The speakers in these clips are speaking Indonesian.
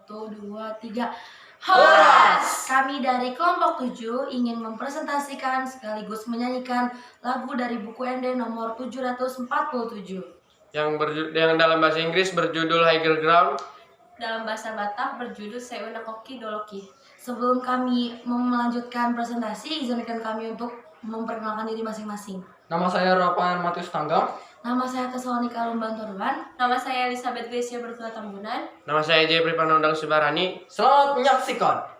1, 2, 3. Horas! Kami dari kelompok 7 ingin mempresentasikan sekaligus menyanyikan lagu dari buku ND nomor 747 yang dalam bahasa Inggris berjudul Higher Ground, dalam bahasa Batak berjudul Seuna Koki Doloki. Sebelum kami melanjutkan presentasi, izinkan kami untuk memperkenalkan diri masing-masing. Nama saya Rafael Matius Tanggang. Nama saya Kesonika Lumbantoruan. Nama saya Elizabeth Gracia Bertula Tambunan. nama saya Jeffrey Panondang Subarani. Selamat menyaksikan.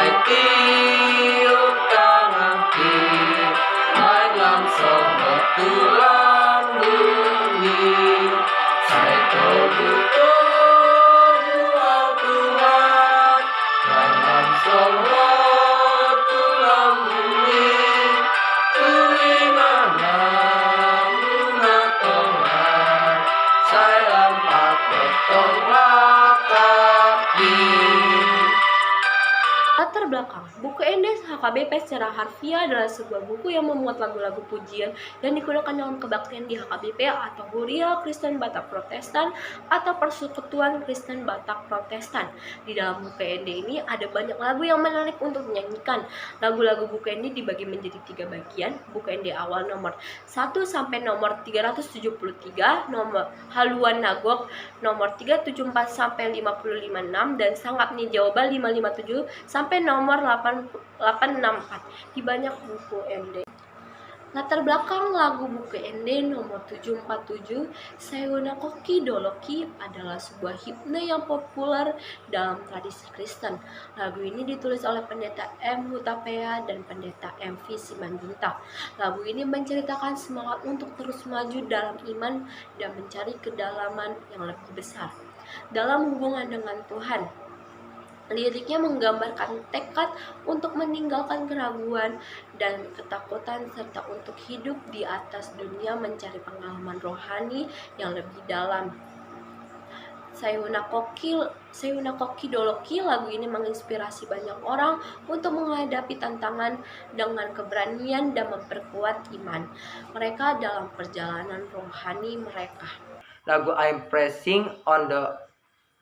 Sai tiup tanganku, main langsung betulan bumi. Sai tobu jual Tuhan, main langsung betulan bumi. Tui mana muna tongan, sai lampat potong kaki. Latar belakang buku Endes HKBP secara harfiah adalah sebuah buku yang memuat lagu-lagu pujian yang digunakan dalam kebaktian di HKBP atau Huria Kristen Batak Protestan atau Persekutuan Kristen Batak Protestan. Di dalam buku Ende ini ada banyak lagu yang menarik untuk dinyanyikan. Lagu-lagu buku Ende dibagi menjadi 3 bagian. Buku Ende awal nomor 1 sampai nomor 373, nomor Haluan Nagok nomor 374 sampai 556, dan Sanggap Nijaoba 557 sampai nomor 864 di banyak buku MD. Latar belakang lagu buku Ende nomor 747, Sayuna Koki Doloki adalah sebuah himne yang populer dalam tradisi Kristen. Lagu ini ditulis oleh Pendeta M. Hutapea dan Pendeta M. V. Simanjuntak. Lagu ini menceritakan semangat untuk terus maju dalam iman dan mencari kedalaman yang lebih besar dalam hubungan dengan Tuhan. Liriknya menggambarkan tekad untuk meninggalkan keraguan dan ketakutan serta untuk hidup di atas dunia mencari pengalaman rohani yang lebih dalam. Sayuna Koki Doloki, lagu ini menginspirasi banyak orang untuk menghadapi tantangan dengan keberanian dan memperkuat iman mereka dalam perjalanan rohani mereka. Lagu I'm Pressing on the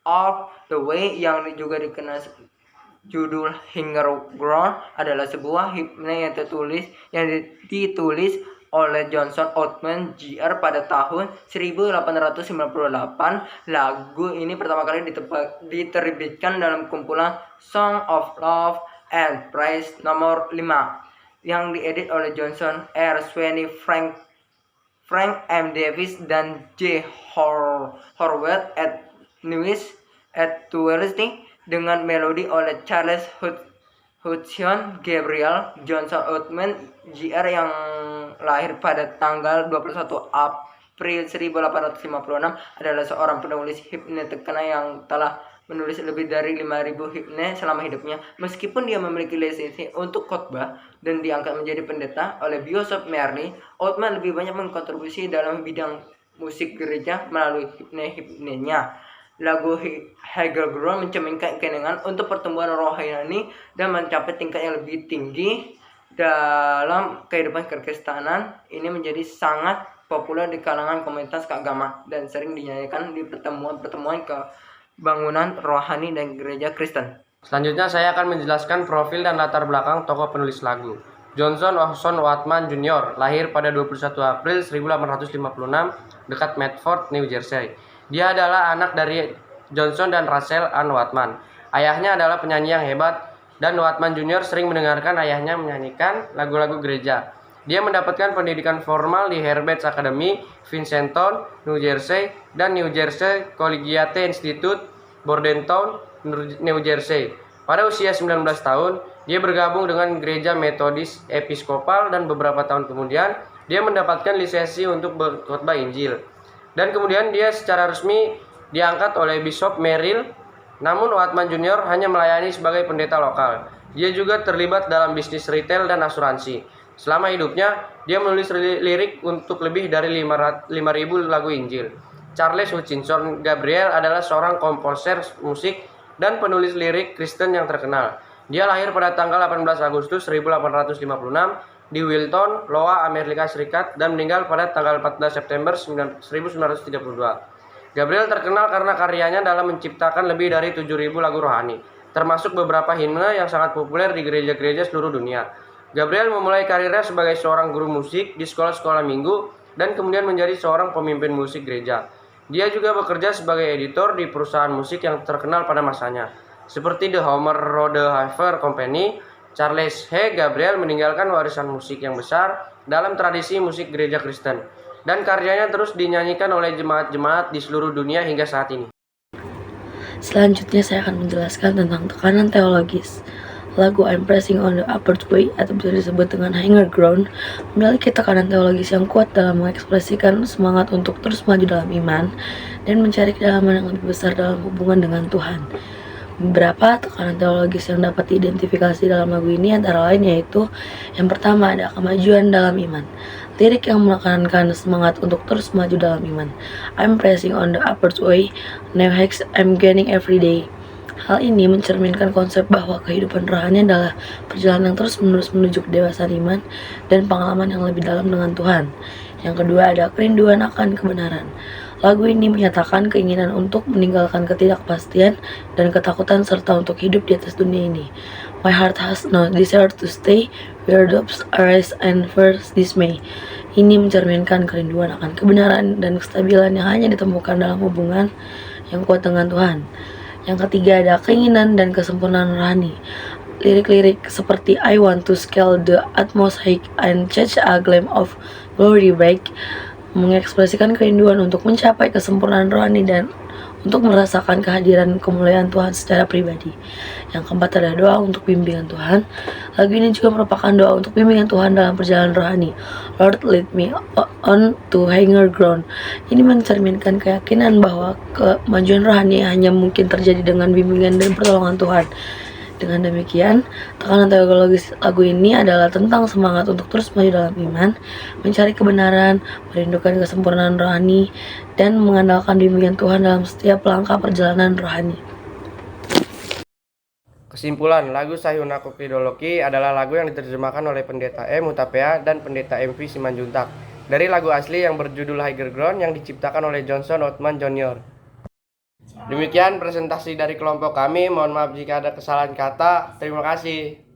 All the Way yang juga dikenal judul Higher Ground adalah sebuah himne yang ditulis oleh Johnson Oatman Jr. pada tahun 1898. Lagu ini pertama kali diterbitkan dalam kumpulan Song of Love and Praise nomor 5 yang diedit oleh Johnson R. Sweeney, Frank M. Davis, dan J. Horvath at Tuesday dengan melodi oleh Charles Hudson Gabriel. Johnson Oatman Jr. yang lahir pada tanggal 21 April 1856 adalah seorang penulis himne terkenal yang telah menulis lebih dari 5.000 himne selama hidupnya. Meskipun dia memiliki lisensi untuk khotbah dan diangkat menjadi pendeta oleh Bishop Merle, Oatman lebih banyak mengkontribusi dalam bidang musik gereja melalui himne-himnenya. Lagu Higher Ground mencerminkan keinginan untuk pertumbuhan rohani dan mencapai tingkat yang lebih tinggi dalam kehidupan kekristenan. Ini menjadi sangat populer di kalangan komunitas keagamaan dan sering dinyanyikan di pertemuan-pertemuan bangunan rohani dan gereja Kristen. Selanjutnya saya akan menjelaskan profil dan latar belakang tokoh penulis lagu. Johnson Oatman Jr. lahir pada 21 April 1856 dekat Medford, New Jersey. Dia adalah anak dari Johnson dan Rachel Ann Oatman. Ayahnya adalah penyanyi yang hebat, dan Oatman Jr. sering mendengarkan ayahnya menyanyikan lagu-lagu gereja. Dia mendapatkan pendidikan formal di Herbert's Academy, Vincenton, New Jersey, dan New Jersey Collegiate Institute, Bordentown, New Jersey. Pada usia 19 tahun, dia bergabung dengan gereja Metodis Episkopal, dan beberapa tahun kemudian dia mendapatkan lisensi untuk berkhotbah Injil. Dan kemudian dia secara resmi diangkat oleh Bishop Merrill. Namun Oatman Jr. hanya melayani sebagai pendeta lokal. Dia juga terlibat dalam bisnis retail dan asuransi. Selama hidupnya, dia menulis lirik untuk lebih dari 5.000 lagu Injil. Charles Hutchinson Gabriel adalah seorang komposer musik dan penulis lirik Kristen yang terkenal. Dia lahir pada tanggal 18 Agustus 1856 di Wilton, Iowa, Amerika Serikat, dan meninggal pada tanggal 14 September 1932. Gabriel terkenal karena karyanya dalam menciptakan lebih dari 7.000 lagu rohani, termasuk beberapa himne yang sangat populer di gereja-gereja seluruh dunia. Gabriel memulai karirnya sebagai seorang guru musik di sekolah-sekolah minggu dan kemudian menjadi seorang pemimpin musik gereja. Dia juga bekerja sebagai editor di perusahaan musik yang terkenal pada masanya, seperti The Homer Rodeheaver Company. Charles H. Gabriel meninggalkan warisan musik yang besar dalam tradisi musik gereja Kristen, dan karyanya terus dinyanyikan oleh jemaat-jemaat di seluruh dunia hingga saat ini. Selanjutnya saya akan menjelaskan tentang tekanan teologis. Lagu I'm Pressing on the Upward Way atau bisa disebut dengan Higher Ground memiliki tekanan teologis yang kuat dalam mengekspresikan semangat untuk terus maju dalam iman dan mencari kedalaman yang lebih besar dalam hubungan dengan Tuhan. Beberapa tekanan teologis yang dapat diidentifikasi dalam lagu ini antara lain yaitu yang pertama ada kemajuan dalam iman. Lirik yang menekankan semangat untuk terus maju dalam iman. I'm pressing on the upward way, now I'm gaining every day. Hal ini mencerminkan konsep bahwa kehidupan rohani adalah perjalanan yang terus-menerus menuju kedewasaan iman dan pengalaman yang lebih dalam dengan Tuhan. Yang kedua ada kerinduan akan kebenaran. Lagu ini menyatakan keinginan untuk meninggalkan ketidakpastian dan ketakutan serta untuk hidup di atas dunia ini. My heart has no desire to stay where doubts arise and fears dismay. Ini mencerminkan kerinduan akan kebenaran dan kestabilan yang hanya ditemukan dalam hubungan yang kuat dengan Tuhan. Yang ketiga ada keinginan dan kesempurnaan rohani. Lirik-lirik seperti I want to scale the utmost height and catch a glimpse of glory break mengekspresikan kerinduan untuk mencapai kesempurnaan rohani dan untuk merasakan kehadiran kemuliaan Tuhan secara pribadi. Yang keempat ada doa untuk bimbingan Tuhan. Lagu ini juga merupakan doa untuk bimbingan Tuhan dalam perjalanan rohani. Lord lead me on to higher ground. Ini mencerminkan keyakinan bahwa kemajuan rohani hanya mungkin terjadi dengan bimbingan dan pertolongan Tuhan. Dengan demikian, tekanan teologis lagu ini adalah tentang semangat untuk terus maju dalam iman, mencari kebenaran, merindukan kesempurnaan rohani, dan mengandalkan bimbingan Tuhan dalam setiap langkah perjalanan rohani. Kesimpulan, lagu Sayun Aku Kidoloki adalah lagu yang diterjemahkan oleh Pendeta M. Hutapea dan Pendeta MV Simanjuntak dari lagu asli yang berjudul Higher Ground yang diciptakan oleh Johnson Ottman Jr. Demikian presentasi dari kelompok kami. Mohon maaf jika ada kesalahan kata. Terima kasih.